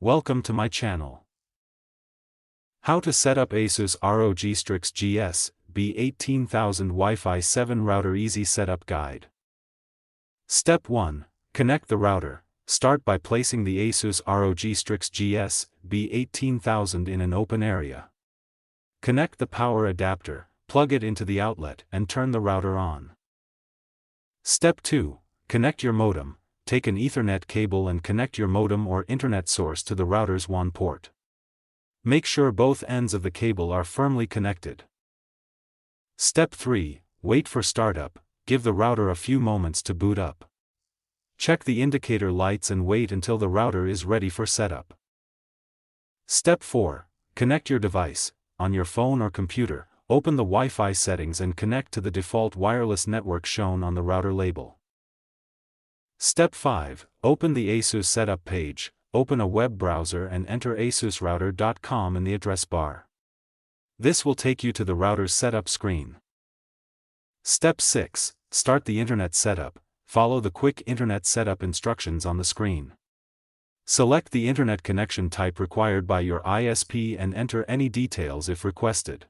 Welcome to my channel. How to set up ASUS ROG Strix GS-BE18000 Wi-Fi 7 Router Easy Setup Guide. Step 1. Connect the router. Start by placing the ASUS ROG Strix GS-BE18000 in an open area. Connect the power adapter, plug it into the outlet and turn the router on. Step 2. Connect your modem. Take an Ethernet cable and connect your modem or internet source to the router's WAN port. Make sure both ends of the cable are firmly connected. Step 3. Wait for startup. Give the router a few moments to boot up. Check the indicator lights and wait until the router is ready for setup. Step 4. Connect your device. On your phone or computer, open the Wi-Fi settings and connect to the default wireless network shown on the router label. Step 5. Open the ASUS setup page. Open a web browser and enter asusrouter.com in the address bar. This will take you to the router's setup screen. Step 6. Start the internet setup. Follow the quick internet setup instructions on the screen. Select the internet connection type required by your ISP and enter any details if requested.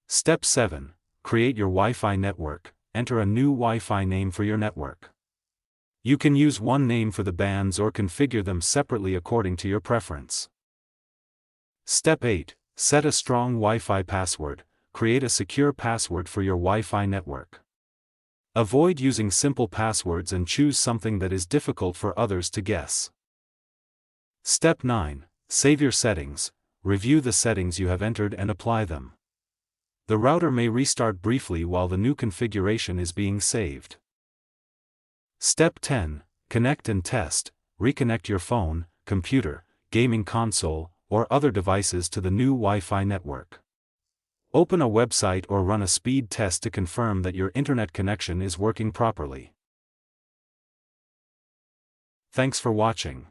Step 7. Create your Wi-Fi network. Enter a new Wi-Fi name for your network. You can use one name for the bands or configure them separately according to your preference. Step 8. Set a strong Wi-Fi password. Create a secure password for your Wi-Fi network. Avoid using simple passwords and choose something that is difficult for others to guess. Step 9. Save your settings. Review the settings you have entered and apply them. The router may restart briefly while the new configuration is being saved. Step 10. Connect and test. Reconnect your phone, computer, gaming console, or other devices to the new Wi-Fi network. Open a website or run a speed test to confirm that your internet connection is working properly. Thanks for watching.